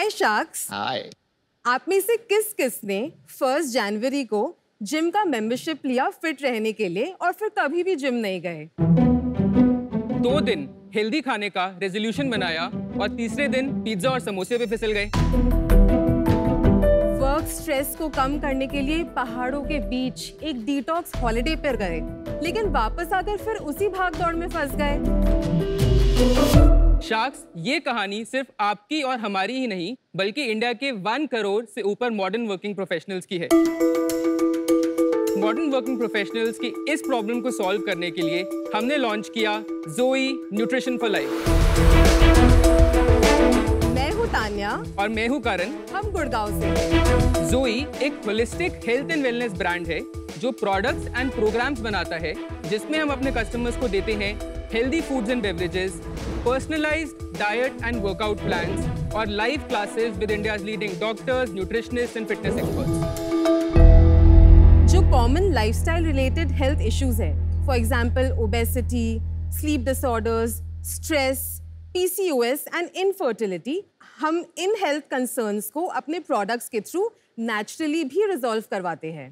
हाय sharks. हाय। आप में से किस किस ने 1 जनवरी को जिम का मेंबरशिप लिया फिट रहने के लिए और फिर कभी भी जिम नहीं गए? 2 दिन हेल्दी खाने का रेजोल्यूशन बनाया और तीसरे दिन पिज्जा और समोसे पे फिसल गए। वर्क स्ट्रेस को कम करने के लिए पहाड़ों के बीच एक डिटॉक्स हॉलिडे पर गए, लेकिन वापस आकर फिर उसी भाग दौड़ में फंस गए। शार्क्स, ये कहानी सिर्फ आपकी और हमारी ही नहीं, बल्कि इंडिया के 1 करोड़ से ऊपर मॉडर्न वर्किंग प्रोफेशनल्स की है। मॉडर्न वर्किंग प्रोफेशनल्स की इस प्रॉब्लम को सॉल्व करने के लिए हमने लॉन्च किया ज़ोई न्यूट्रिशन फॉर लाइफ। मैं हूँ तान्या और मैं हूँ करण। हम गुड़गांव से। ज़ोई एक holistic health and wellness brand है जो प्रोडक्ट्स एंड प्रोग्राम्स बनाता है, जिसमें हम अपने कस्टमर्स को देते हैं healthy foods and beverages, personalised diet and workout plans और live classes with India's leading doctors, nutritionist and fitness experts. जो common lifestyle related health issues है, for example obesity, sleep disorders, stress, PCOS and infertility, हम इन health concerns को अपने products के through naturally भी resolve करवाते हैं।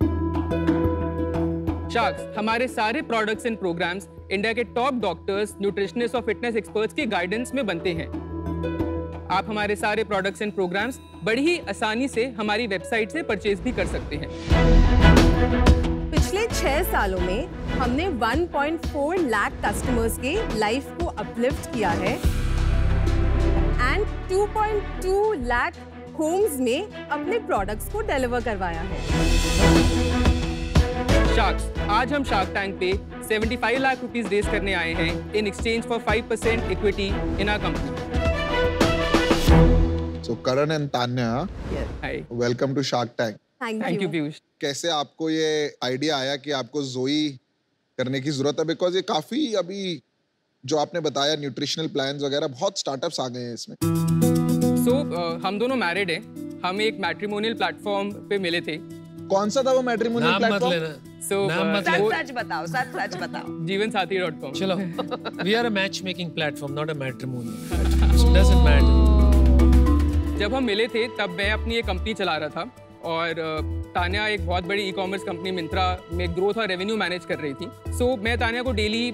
शार्क्स, हमारे सारे प्रोडक्ट्स एंड प्रोग्राम्स इंडिया के टॉप डॉक्टर्स, न्यूट्रिशनिस्ट और फिटनेस एक्सपर्ट्स की गाइडेंस में बनते हैं। आप हमारे सारे प्रोडक्ट्स एंड प्रोग्राम्स बड़ी ही आसानी से हमारी वेबसाइट से परचेज भी कर सकते हैं। पिछले 6 सालों में हमने 1.4 लाख कस्टमर्स के लाइफ को अपलिफ्ट किया है एंड 2.2 लाख होम्स में अपने प्रोडक्ट्स को डिलीवर करवाया है। शार्क्स, आज हम शार्क टैंक पे 75 लाख रुपीस रेज करने आए हैं in exchange for 5% equity in our company. So Karan and Tanya, Hi. welcome to Shark Tank. Thank you Piyush. कैसे आपको ये आइडिया आया कि आपको ज़ोई करने की जरूरत है? बिकॉज ये काफी अभी जो आपने बताया न्यूट्रिशनल प्लान्स वगैरह बहुत स्टार्टअप्स आ गए हैं इसमें। हम दोनों मैरिड हैं। हम एक मैट्रिमोनियल प्लेटफॉर्म पे मिले थे। कौन सा था वो मैट्रिमोनियल प्लेटफॉर्म? सच बताओ, सच बताओ। जीवनसाथी.com। चलो, we are a matchmaking platform, not a matrimonial. It doesn't matter. जब हम मिले थे तब मैं अपनी एक कंपनी चला रहा था और तान्या एक बहुत बड़ी ई-कॉमर्स कंपनी मिंत्रा में ग्रोथ और रेवेन्यू मैनेज कर रही थी। मैं तान्या को डेली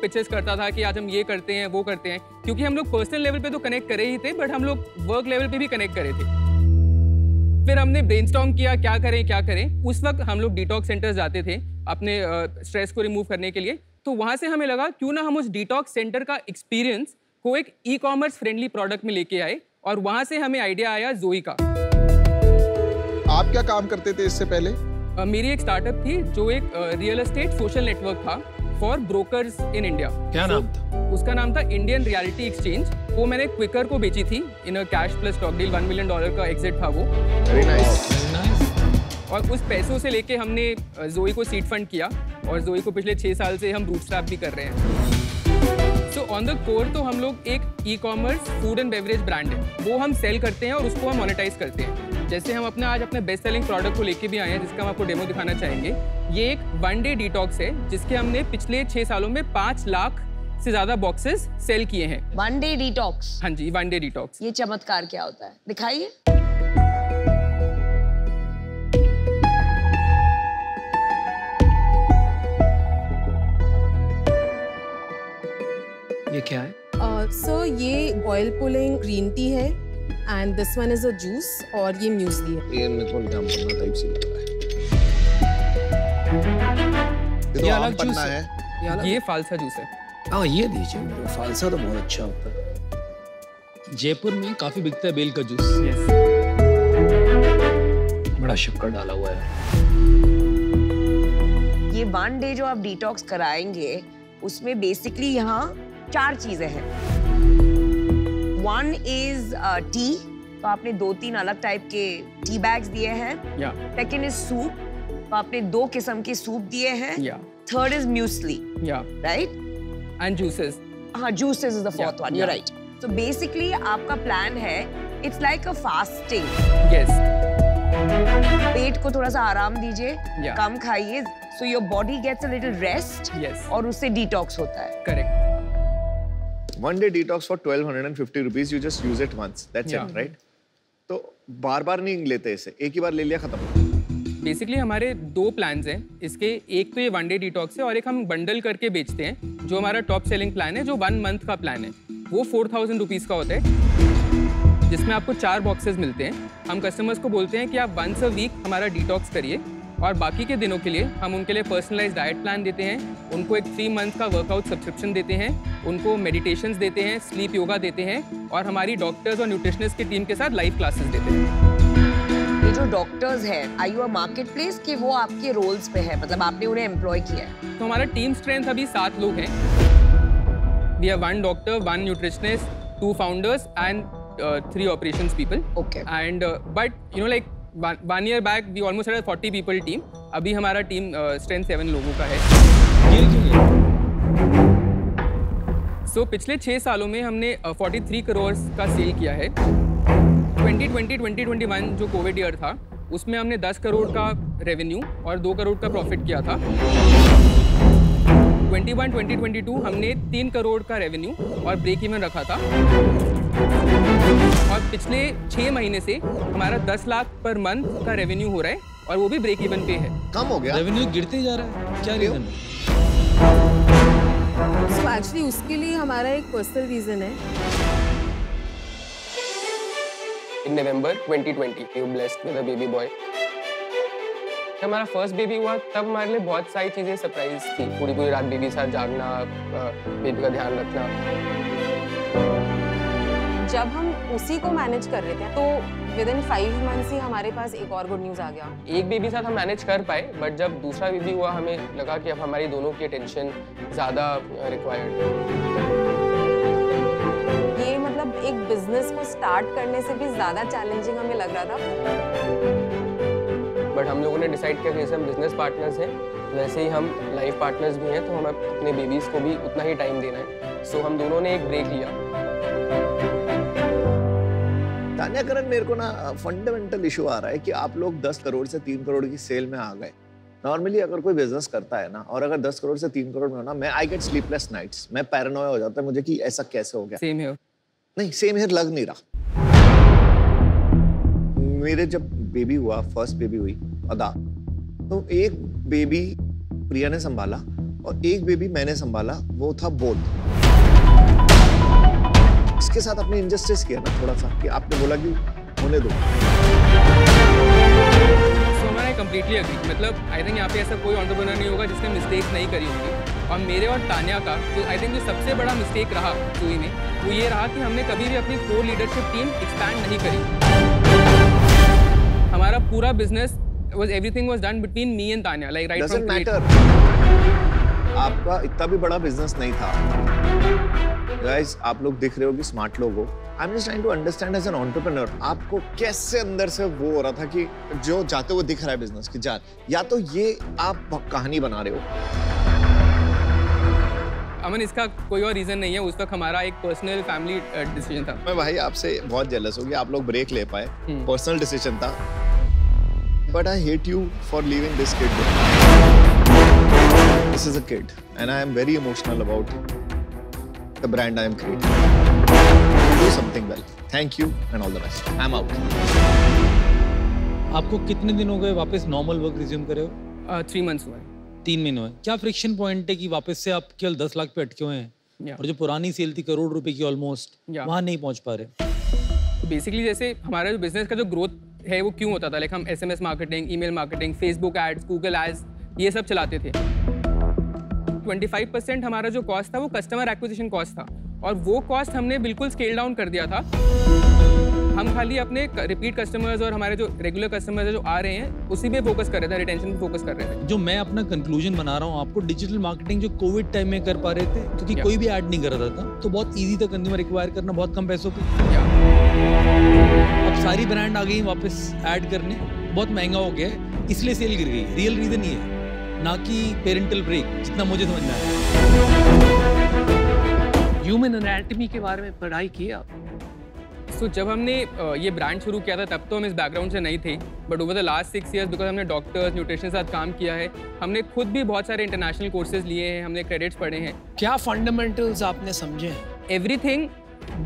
पिचेस करता था कि आज हम ये करते हैं, वो करते हैं, क्योंकि हम लोग पर्सनल लेवल पे तो कनेक्ट करे ही थे, बट हम लोग वर्क लेवल पे भी कनेक्ट करे थे। फिर हमने ब्रेनस्टॉर्म किया क्या करें। उस वक्त हम लोग डिटॉक्स सेंटर्स जाते थे अपने स्ट्रेस को रिमूव करने के लिए। तो वहाँ से हमें लगा क्यों ना हम उस डिटॉक्स सेंटर का एक्सपीरियंस को एक ई-कॉमर्स फ्रेंडली प्रोडक्ट में लेके आए, और वहाँ से हमें आइडिया आया ज़ोई का। आप क्या काम करते थे इससे पहले? मेरी एक स्टार्टअप थी जो एक रियल एस्टेट सोशल नेटवर्क था फॉर ब्रोकर्स इन इंडिया। क्या नाम था? उसका नाम था इंडियन रियलिटी एक्सचेंज। वो मैंने क्विकर को बेची थी in a cash plus stock deal. $1 million का एग्जिट था वो। Very nice. और उस पैसों से लेके हमने ज़ोई को सीड फंड किया, और ज़ोई को पिछले 6 साल से हम बूटस्ट्रैप भी कर रहे हैं। सो ऑन द कोर तो हम लोग एक e-commerce food and beverage brand है, वो हम सेल करते हैं और उसको हम मोनेटाइज करते हैं। जैसे हम आज अपने बेस्ट सेलिंग प्रोडक्ट को लेके भी आए हैं, जिसका हम आपको डेमो दिखाना चाहेंगे। ये एक 1 डे डिटॉक्स है, जिसके हमने पिछले 6 सालों में 5 लाख से ज्यादा बॉक्सेस सेल किए हैं। 1 डे डिटॉक्स? हाँ जी, 1 डे डिटॉक्स। ये चमत्कार क्या होता है, दिखाइए। ये क्या है? सो ये ऑयल पुलिंग ग्रीन टी है and this one is a juice, और ये म्यूस्ली है। ये मेरे को जाम पन्ना टाइप से लग रहा है। ये अलग जूस है। ये फालसा जूस है। हाँ, ये दीजिए मेरे को। फालसा तो बहुत अच्छा होता है। जयपुर में काफी बिकता है बेल का जूस। यस। बड़ा शक्कर डाला हुआ है। ये 1 डे जो आप डिटॉक्स कराएंगे, उसमें बेसिकली यहाँ 4 चीजें हैं। 1 इज टी, तो आपने 2-3 अलग टाइप के टी बैग्स दिए हैं। 2nd इज सूप, तो आपने 2 किस्म के सूप दिए हैं। 3rd is muesli, right? And juices. हाँ, juices is the 4th one, you're right. So basically आपका प्लान है, it's like a fasting. Yes. पेट को थोड़ा सा आराम दीजिए, कम खाइए, so your body gets a little rest. Yes. और उससे डिटॉक्स होता है। Correct. 1 day detox for 1250 rupees. You just use it once. That's it, right? तो बार बार नहीं लेते इसे, एक ही बार ले लिया खत्म? बेसिकली हमारे 2 प्लान्स हैं इसके, एक तो ये 1 डे डिटॉक्स है और एक हम बंडल करके बेचते हैं। जो हमारा टॉप सेलिंग प्लान है, जो 1 मंथ का प्लान है, वो 4000 रुपीज़ का होता है, जिसमें आपको 4 बॉक्सेस मिलते हैं। हम कस्टमर्स को बोलते हैं कि आप वंस अ वीक हमारा डिटॉक्स करिए, और बाकी के दिनों के लिए हम उनके लिए पर्सनलाइज्ड डाइट प्लान देते हैं, उनको एक 3 मंथ का वर्कआउट सब्सक्रिप्शन देते हैं, उनको मेडिटेशंस देते हैं, स्लीप योगा देते हैं, और हमारी डॉक्टर्स और न्यूट्रिशनिस्ट की टीम के साथ लाइव क्लासेस देते हैं। ये जो डॉक्टर्स हैं, are you a marketplace कि वो आपके रोल्स पे है, मतलब आपने उन्हें एम्प्लॉय किया है? तो हमारा टीम स्ट्रेंथ अभी 7 लोग हैं। We have 1 doctor, 1 nutritionist, 2 founders and 3 operations people. Okay. And but you know, like 1 year back we almost had a 40 people team. अभी हमारा टीम स्ट्रेंथ 7 लोगों का है। So पिछले 6 सालों में हमने 43 करोड़ का सेल किया है। 2020-2021 जो कोविड ईयर था, उसमें हमने 10 करोड़ का रेवेन्यू और 2 करोड़ का प्रॉफिट किया था। 2021-2022 हमने 3 करोड़ का रेवेन्यू और ब्रेक इवन रखा था, और पिछले 6 महीने से हमारा 10 लाख पर मंथ का रेवेन्यू हो रहा है, और वो भी ब्रेक इवन पे है। कम हो गया, रेवेन्यू गिरते जा रहा है, क्या रीजन है? So actually उसके लिए हमारा एक पर्सनल रीजन है। In November 2020 we were blessed with a baby boy. जब हमारा फर्स्ट बेबी हुआ तब हमारे लिए बहुत सारी चीज़ें सरप्राइज थी। पूरी रात बेबी के साथ जागना, बेबी का ध्यान रखना। जब हम उसी को मैनेज कर रहे थे तो विदिन 5 मंथ्स ही हमारे पास एक और गुड न्यूज़ आ गया। एक बेबी साथ हम मैनेज कर पाए, बट जब दूसरा बेबी हुआ हमें लगा कि अब हमारी दोनों की अटेंशन ज़्यादा रिक्वायर्ड है। ये मतलब एक बिजनेस को स्टार्ट करने से भी ज़्यादा चैलेंजिंग हमें लग रहा था। बट हम लोगों ने डिसाइड किया कि जैसे हम बिजनेस पार्टनर्स हैं, वैसे ही हम लाइफ पार्टनर्स भी हैं, तो हमें अपने बेबीज़ को भी उतना ही टाइम देना है। सो हम दोनों ने एक ब्रेक लिया। तान्या करण, मेरे को ना फंडामेंटल इशू आ रहा है कि आप लोग 10 करोड़ से 3 करोड़ की सेल में आ गए। नॉर्मली अगर कोई बिजनेस करता है ना, और अगर 10 करोड़ से 3 करोड़ में हो ना, मैं आई गेट स्लीपलेस नाइट्स, मैं पैरानोया हो जाता है मुझे कि ऐसा कैसे हो गया। Same here. नहीं, सेम हियर लग नहीं रहा। मेरे जब बेबी हुआ, फर्स्ट बेबी हुई अदा, तो एक बेबी प्रिया ने संभाला और एक बेबी मैंने संभाला, वो था बोध। इसके साथ आपने इनजस्टिस किया ना थोड़ा सा, कि आपने बोला कि होने दो। मैं कंप्लीटली एग्री। मतलब आई थिंक यहाँ पे ऐसा कोई एंटरप्रेन्योर नहीं होगा जिसने मिस्टेक नहीं करी होगी, और मेरे और तान्या का जो आई थिंक जो सबसे बड़ा मिस्टेक रहा सुई में, वो ये रहा कि हमने कभी भी अपनी कोर लीडरशिप टीम एक्सपैंड नहीं करी। हमारा पूरा business everything was done between me and Tanya, like right Doesn't from matter। आपका इतना भी बड़ा बिजनेस नहीं था। Guys, आप लोग दिख रहे हो कि स्मार्ट लोग हो। I'm just trying to understand as an entrepreneur, आपको कैसे अंदर से वो हो रहा था कि जो जाते हुए दिख रहा है बिजनेस की जान, या तो ये आप कहानी बना रहे हो। अमन, इसका कोई और रीजन नहीं है। उस वक्त हमारा एक पर्सनल फैमिली डिसीजन था। मैं भाई आपसे बहुत जेलस हो गया, आप लोग ब्रेक ले पाए, पर्सनल डिसीजन था। But I hate you for leaving this kid behind. This is a kid, and I am very emotional about the brand I am creating. Do something well. Thank you, and all the best. I'm out. आपको कितने दिन हो गए वापस normal work resume करे हो? 3 months हुआ है। 3 महीने हुए। क्या फ्रिक्शन पॉइंट है कि वापस से आप केवल 10 लाख पे अटके हुए हैं, और जो पुरानी सेल थी करोड़ रुपए की ऑलमोस्ट, वहाँ नहीं पहुँच पा रहे? बेसिकली जैसे हमारा जो बिजनेस का जो ग्रोथ है वो क्यों होता था, लाइक हम SMS marketing, email marketing, Facebook ads, Google ads, ये सब चलाते थे। 25% हमारा जो कॉस्ट था वो कस्टमर एक्विजिशन कॉस्ट था, और वो कॉस्ट हमने बिल्कुल स्केल डाउन कर दिया था। हम खाली अपने रिपीट कस्टमर्स और हमारे जो रेगुलर कस्टमर्स है जो आ रहे हैं उसी पे फोकस कर रहे थे, रिटेंशन पे फोकस कर रहे थे। जो मैं अपना कंक्लूजन बना रहा हूँ, आपको डिजिटल मार्केटिंग जो कोविड टाइम में कर पा रहे थे, क्योंकि कोई भी ऐड नहीं कर रहा था, तो बहुत ईजी था कंज्यूमर एक्वायर करना बहुत कम पैसों पे। अब सारी ब्रांड आ गई वापस ऐड करने, बहुत महंगा हो गया है, इसलिए सेल गिर गई। रियल रीजन ये है, ना कि पेरेंटल ब्रेक, जितना मुझे समझ में आया। ह्यूमन एनाटॉमी के बारे में पढ़ाई की आप? So, जब हमने ये ब्रांड शुरू किया था तब तो हम इस बैकग्राउंड से नहीं थे, but over the last 6 years because हमने डॉक्टर्स, न्यूट्रिशन के साथ काम किया है, हमने खुद भी बहुत सारे इंटरनेशनल कोर्सेज लिए हैं, हमने क्रेडिट्स पढ़े हैं। क्या फंडामेंटल्स आपने समझे हैं? Everything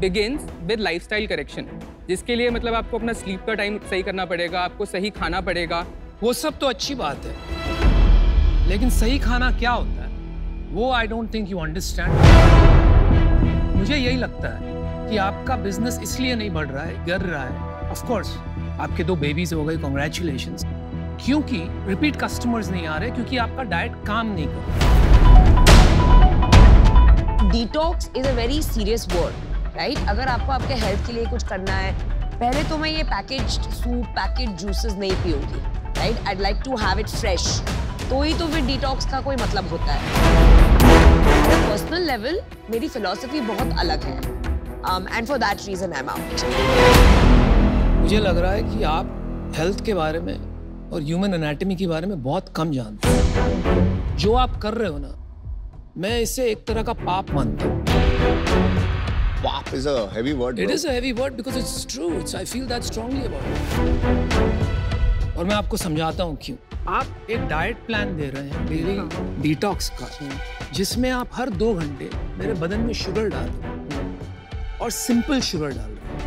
begins with lifestyle correction, जिसके लिए मतलब आपको अपना स्लीप का टाइम सही करना पड़ेगा, आपको सही खाना पड़ेगा। वो सब तो अच्छी बात है, लेकिन सही खाना क्या होता है वो I don't think you understand. मुझे यही लगता है कि आपका बिजनेस इसलिए नहीं बढ़ रहा है, गिर रहा है। ऑफ कोर्स आपके 2 बेबीज हो गए, कांग्रेचुलेशंस, क्योंकि रिपीट कस्टमर्स नहीं आ रहे, क्योंकि आपका डाइट काम नहीं कर रहा। Detox is a very serious word, right? अगर आपको आपके हेल्थ के लिए कुछ करना है, पहले तो मैं ये पैकेज्ड सूप, पैकेज्ड जूसेस नहीं पीऊंगी, right? I like to have it fresh. तो ही तो फिर डिटॉक्स का कोई मतलब होता है। पर्सनल लेवल मेरी फिलॉसफी बहुत अलग है, and for that reason I am out. मुझे लग रहा है कि आप हेल्थ के बारे में और ह्यूमन एनाटॉमी के बारे में बहुत कम जानते हैं। जो आप कर रहे हो ना, मैं इसे एक तरह का पाप मानता हूँ। पाप is a heavy word. It is a heavy word because it's true. I feel that strongly about it. और मैं आपको समझाता हूँ क्यों। आप एक डाइट प्लान दे रहे हैं डेली डिटॉक्स का, जिसमें आप हर 2 घंटे मेरे बदन में शुगर डाल रहे हैं और सिंपल शुगर डाल रहे हैं।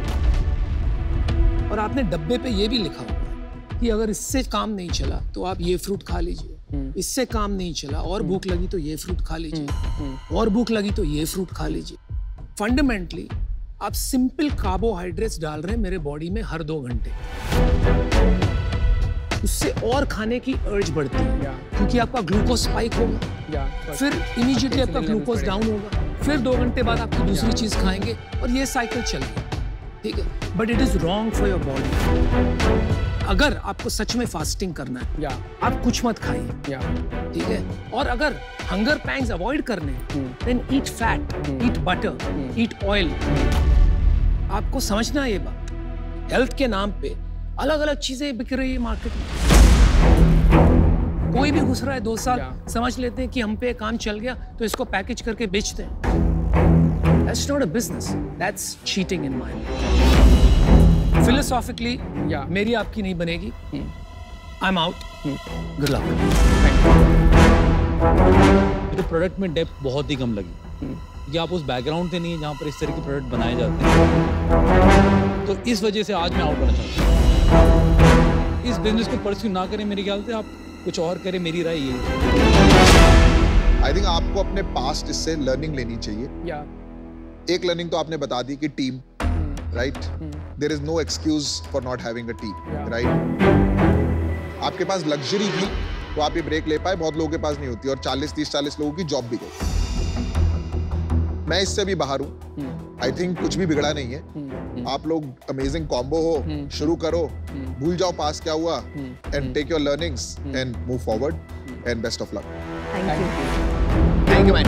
और आपने डब्बे पे ये भी लिखा हुआ है कि अगर इससे काम नहीं चला तो आप ये फ्रूट खा लीजिए, इससे काम नहीं चला और भूख लगी तो ये फ्रूट खा लीजिए, और भूख लगी तो ये फ्रूट खा लीजिए। फंडामेंटली आप सिंपल कार्बोहाइड्रेट्स डाल रहे हैं मेरे बॉडी में हर 2 घंटे। उससे और खाने की अर्ज बढ़ती है, क्योंकि आपका ग्लूकोज स्पाइक होगा, फिर इमीडिएटली आपका ग्लूकोज डाउन होगा, फिर 2 घंटे बाद आपकी दूसरी चीज खाएंगे और ये साइकिल चलेगा, ठीक है? But it is wrong for your body. अगर आपको सच में फास्टिंग करना है, आप कुछ मत खाइए, ठीक है? और अगर हंगर पैंग्स अवॉइड करने हैं, देन ईट फैट, ईट बटर, ईट ऑयल। आपको समझना है ये बात। हेल्थ के नाम पे अलग अलग चीजें बिक रही है मार्केट में। कोई भी घुस रहा है 2 साल, समझ लेते हैं कि हम पे काम चल गया तो इसको पैकेज करके बेचते हैं। That's not a business. That's cheating in my mind. Philosophically, मेरी आपकी नहीं बनेगी। I'm out. Good luck. मेरे प्रोडक्ट में डेप्थ बहुत ही कम लगी, क्योंकि आप उस बैकग्राउंड से नहीं है जहाँ पर इस तरह के प्रोडक्ट बनाए जाते हैं। तो इस वजह से आज मैं आउट करना चाहता हूँ। इस बिजनेस को परस्यू ना करें, मेरे ख्याल से आप कुछ और करें, मेरी राय ये है। आई थिंक आपको अपने पास्ट इससे लर्निंग लेनी चाहिए। एक लर्निंग तो आपने बता दी कि team, right? There is no excuse for not having a team, right? आपके पास लग्जरी थी तो आप ये ब्रेक ले पाए, बहुत लोगों के पास नहीं होती, और 40 लोगों की जॉब भी गई। मैं इससे भी बाहर हूँ। आई थिंक कुछ भी बिगड़ा नहीं है। आप लोग अमेजिंग कॉम्बो हो, शुरू करो, भूल जाओ पास क्या हुआ, and take your learnings and move forward, and best of luck. Thank you. Thank you, man.